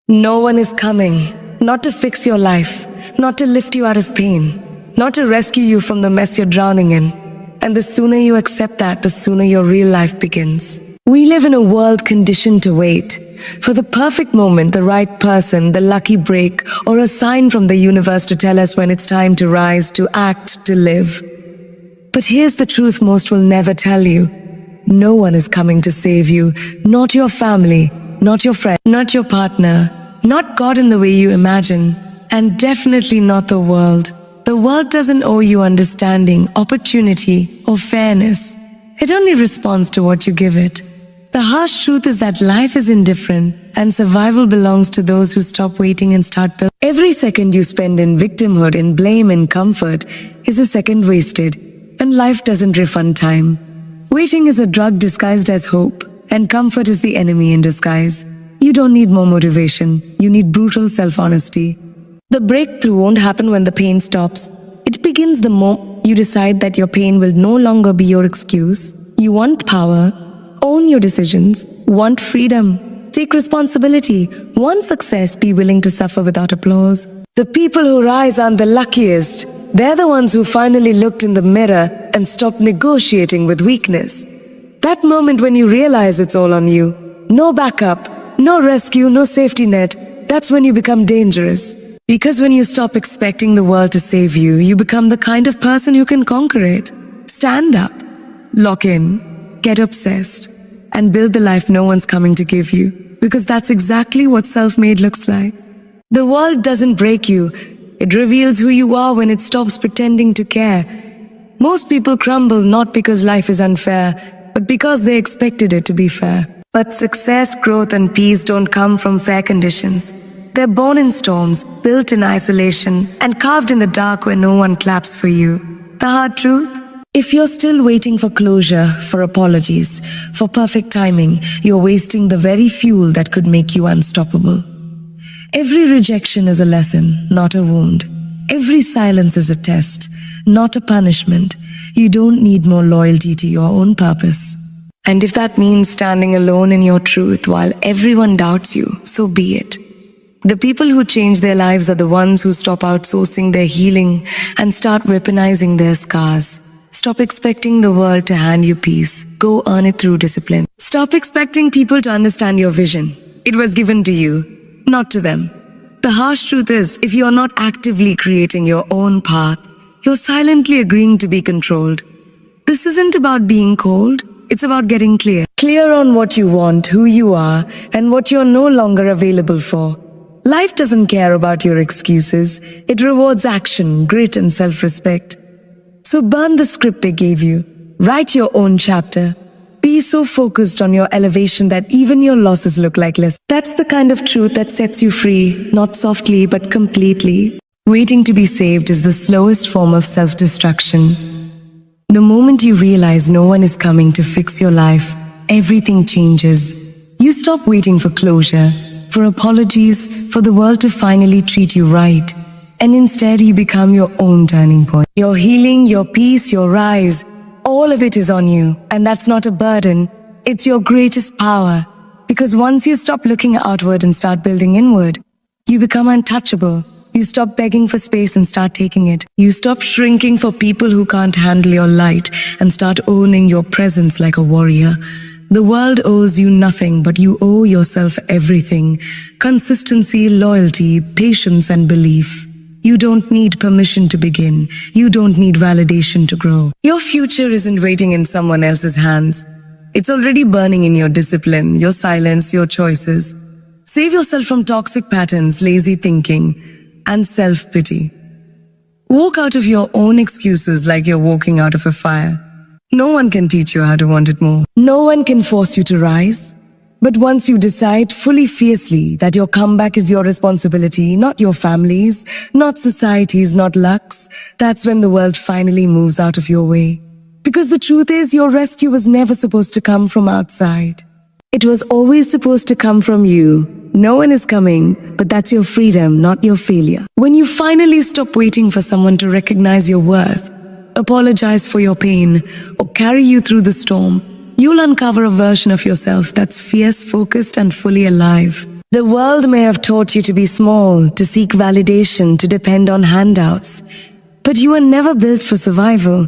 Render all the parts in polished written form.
No one is coming, not to fix your life, not to lift you out of pain, not to rescue you from the mess you're drowning in. And the sooner you accept that, the sooner your real life begins. We live in a world conditioned to wait for the perfect moment, the right person, the lucky break, or a sign from the universe to tell us when it's time to rise, to act, to live. But here's the truth most will never tell you. No one is coming to save you, not your family, not your friend, not your partner, not God in the way you imagine, and definitely not the world. The world doesn't owe you understanding, opportunity, or fairness. It only responds to what you give it. The harsh truth is that life is indifferent, and survival belongs to those who stop waiting and start building. Every second you spend in victimhood, in blame, in comfort, is a second wasted, and life doesn't refund time. Waiting is a drug disguised as hope, and comfort is the enemy in disguise. You don't need more motivation, you need brutal self-honesty. The breakthrough won't happen when the pain stops. It begins the moment you decide that your pain will no longer be your excuse. You want power, own your decisions, want freedom, take responsibility, want success, be willing to suffer without applause. The people who rise aren't the luckiest. They're the ones who finally looked in the mirror and stopped negotiating with weakness. That moment when you realize it's all on you. No backup, no rescue, no safety net. That's when you become dangerous. Because when you stop expecting the world to save you, you become the kind of person who can conquer it. Stand up, lock in, get obsessed, and build the life no one's coming to give you. Because that's exactly what self-made looks like. The world doesn't break you. It reveals who you are when it stops pretending to care. Most people crumble not because life is unfair, but because they expected it to be fair. But success, growth, and peace don't come from fair conditions. They're born in storms, built in isolation, and carved in the dark where no one claps for you. The hard truth? If you're still waiting for closure, for apologies, for perfect timing, you're wasting the very fuel that could make you unstoppable. Every rejection is a lesson, not a wound. Every silence is a test, not a punishment. You don't need more loyalty to your own purpose. And if that means standing alone in your truth while everyone doubts you, so be it. The people who change their lives are the ones who stop outsourcing their healing and start weaponizing their scars. Stop expecting the world to hand you peace. Go earn it through discipline. Stop expecting people to understand your vision. It was given to you, not to them. The harsh truth is, if you're not actively creating your own path, you're silently agreeing to be controlled. This isn't about being cold. It's about getting clear. Clear on what you want, who you are, and what you're no longer available for. Life doesn't care about your excuses. It rewards action, grit, and self-respect. So burn the script they gave you. Write your own chapter. Be so focused on your elevation that even your losses look like less. That's the kind of truth that sets you free, not softly but completely. Waiting to be saved is the slowest form of self-destruction. The moment you realize no one is coming to fix your life, everything changes. You stop waiting for closure, for apologies, for the world to finally treat you right. And instead you become your own turning point. Your healing, your peace, your rise, all of it is on you. And that's not a burden, it's your greatest power. Because once you stop looking outward and start building inward, you become untouchable. You stop begging for space and start taking it. You stop shrinking for people who can't handle your light and start owning your presence like a warrior. The world owes you nothing, but you owe yourself everything. Consistency, loyalty, patience, and belief. You don't need permission to begin. You don't need validation to grow. Your future isn't waiting in someone else's hands. It's already burning in your discipline, your silence, your choices. Save yourself from toxic patterns, lazy thinking, and self-pity. Walk out of your own excuses like you're walking out of a fire. No one can teach you how to want it more. No one can force you to rise. But once you decide fully fiercely that your comeback is your responsibility, not your family's, not society's, not luck's, that's when the world finally moves out of your way. Because the truth is, your rescue was never supposed to come from outside. It was always supposed to come from you. No one is coming, but that's your freedom, not your failure. When you finally stop waiting for someone to recognize your worth, apologize for your pain, or carry you through the storm, you'll uncover a version of yourself that's fierce, focused, and fully alive. The world may have taught you to be small, to seek validation, to depend on handouts. But you were never built for survival.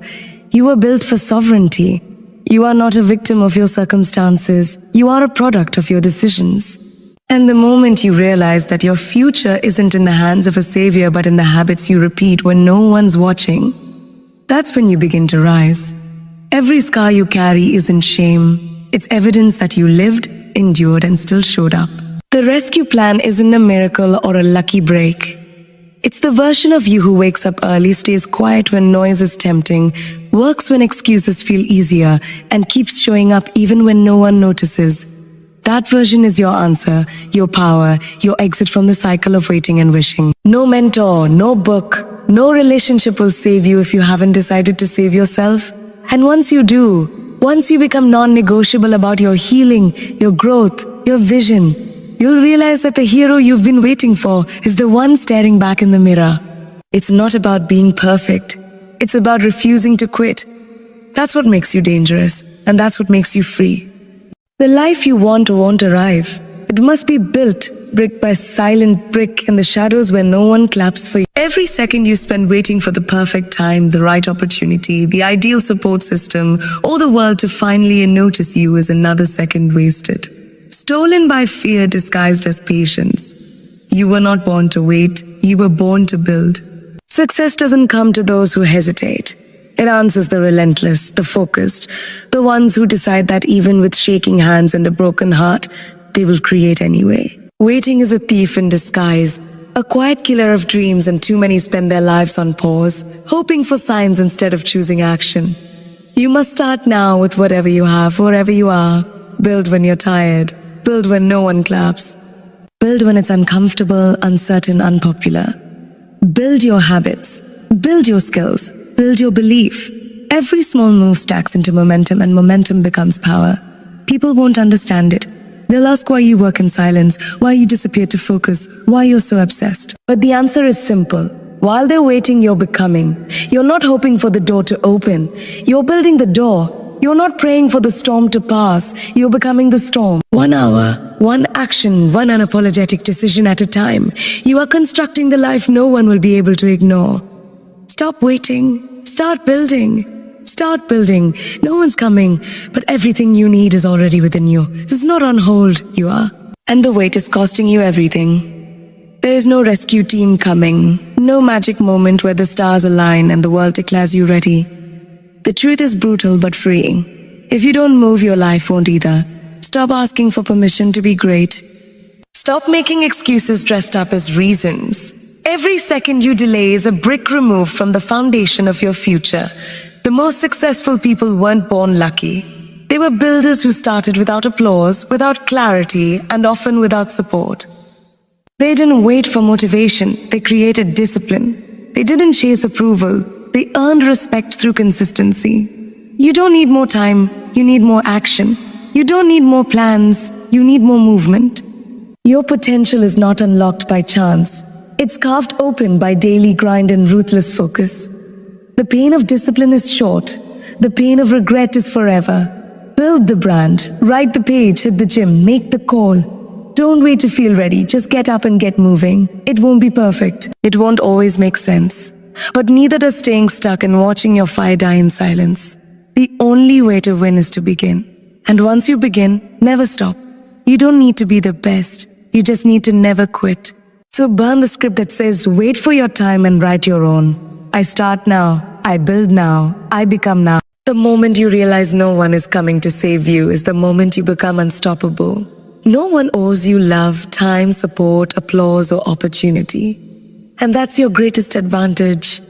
You were built for sovereignty. You are not a victim of your circumstances. You are a product of your decisions. And the moment you realize that your future isn't in the hands of a savior but in the habits you repeat when no one's watching, that's when you begin to rise. Every scar you carry isn't shame. It's evidence that you lived, endured, and still showed up. The rescue plan isn't a miracle or a lucky break. It's the version of you who wakes up early, stays quiet when noise is tempting, works when excuses feel easier, and keeps showing up even when no one notices. That version is your answer, your power, your exit from the cycle of waiting and wishing. No mentor, no book, no relationship will save you if you haven't decided to save yourself. And once you do, once you become non-negotiable about your healing, your growth, your vision, you'll realize that the hero you've been waiting for is the one staring back in the mirror. It's not about being perfect. It's about refusing to quit. That's what makes you dangerous, and that's what makes you free. The life you want won't arrive. It must be built, brick by silent brick, in the shadows where no one claps for you. Every second you spend waiting for the perfect time, the right opportunity, the ideal support system, or the world to finally notice you is another second wasted. Stolen by fear disguised as patience. You were not born to wait, you were born to build. Success doesn't come to those who hesitate. It answers the relentless, the focused, the ones who decide that even with shaking hands and a broken heart, they will create anyway. Waiting is a thief in disguise, a quiet killer of dreams, and too many spend their lives on pause, hoping for signs instead of choosing action. You must start now with whatever you have, wherever you are. Build when you're tired. Build when no one claps. Build when it's uncomfortable, uncertain, unpopular. Build your habits. Build your skills. Build your belief. Every small move stacks into momentum, and momentum becomes power. People won't understand it. They'll ask why you work in silence, why you disappear to focus, why you're so obsessed. But the answer is simple. While they're waiting, you're becoming. You're not hoping for the door to open. You're building the door. You're not praying for the storm to pass. You're becoming the storm. 1 hour, one action, one unapologetic decision at a time. You are constructing the life no one will be able to ignore. Stop waiting. Start building. Start building. No one's coming, but everything you need is already within you. It's not on hold, you are. And the wait is costing you everything. There is no rescue team coming. No magic moment where the stars align and the world declares you ready. The truth is brutal but freeing. If you don't move, your life won't either. Stop asking for permission to be great. Stop making excuses dressed up as reasons. Every second you delay is a brick removed from the foundation of your future. The most successful people weren't born lucky. They were builders who started without applause, without clarity, and often without support. They didn't wait for motivation. They created discipline. They didn't chase approval. They earned respect through consistency. You don't need more time. You need more action. You don't need more plans. You need more movement. Your potential is not unlocked by chance. It's carved open by daily grind and ruthless focus. The pain of discipline is short. The pain of regret is forever. Build the brand, write the page, hit the gym, make the call. Don't wait to feel ready, just get up and get moving. It won't be perfect. It won't always make sense. But neither does staying stuck and watching your fire die in silence. The only way to win is to begin. And once you begin, never stop. You don't need to be the best. You just need to never quit. So burn the script that says, wait for your time and write your own. I start now, I build now, I become now. The moment you realize no one is coming to save you is the moment you become unstoppable. No one owes you love, time, support, applause, or opportunity. And that's your greatest advantage.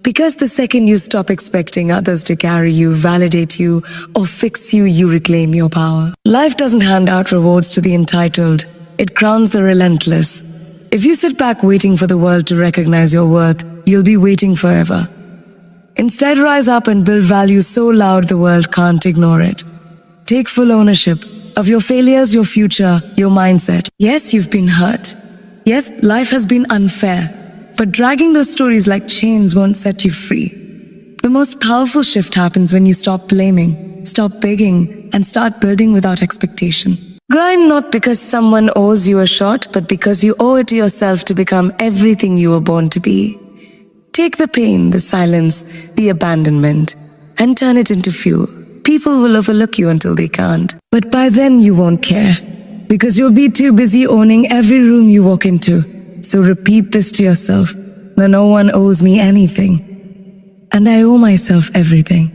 Because the second you stop expecting others to carry you, validate you, or fix you, you reclaim your power. Life doesn't hand out rewards to the entitled. It crowns the relentless. If you sit back waiting for the world to recognize your worth, you'll be waiting forever. Instead, rise up and build value so loud the world can't ignore it. Take full ownership of your failures, your future, your mindset. Yes, you've been hurt. Yes, life has been unfair. But dragging those stories like chains won't set you free. The most powerful shift happens when you stop blaming, stop begging, and start building without expectation. Grind not because someone owes you a shot, but because you owe it to yourself to become everything you were born to be. Take the pain, the silence, the abandonment, and turn it into fuel. People will overlook you until they can't. But by then you won't care, because you'll be too busy owning every room you walk into. So repeat this to yourself. No one owes me anything, and I owe myself everything.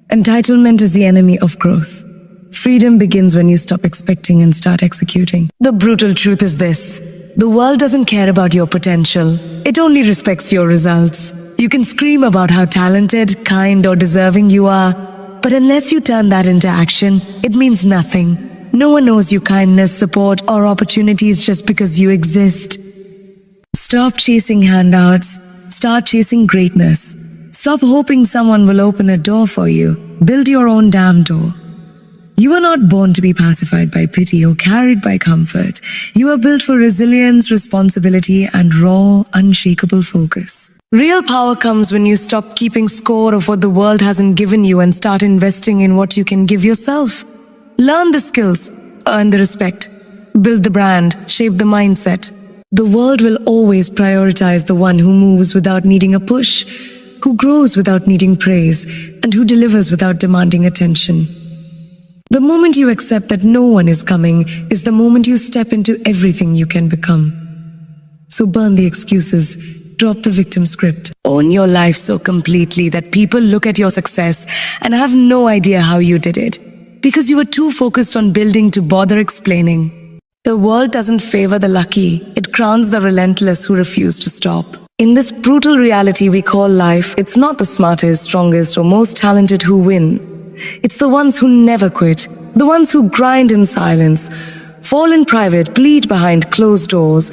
Entitlement is the enemy of growth. Freedom begins when you stop expecting and start executing. The brutal truth is this: the world doesn't care about your potential. It only respects your results. You can scream about how talented, kind, or deserving you are, but unless you turn that into action, it means nothing. No one owes you kindness, support, or opportunities just because you exist. Stop chasing handouts. Start chasing greatness. Stop hoping someone will open a door for you. Build your own damn door. You are not born to be pacified by pity or carried by comfort. You are built for resilience, responsibility, and raw, unshakable focus. Real power comes when you stop keeping score of what the world hasn't given you and start investing in what you can give yourself. Learn the skills, earn the respect, build the brand, shape the mindset. The world will always prioritize the one who moves without needing a push, who grows without needing praise, and who delivers without demanding attention. The moment you accept that no one is coming is the moment you step into everything you can become. So burn the excuses, drop the victim script. Own your life so completely that people look at your success and have no idea how you did it, because you were too focused on building to bother explaining. The world doesn't favor the lucky, it crowns the relentless who refuse to stop. In this brutal reality we call life, it's not the smartest, strongest, or most talented who win. It's the ones who never quit, the ones who grind in silence, fall in private, bleed behind closed doors,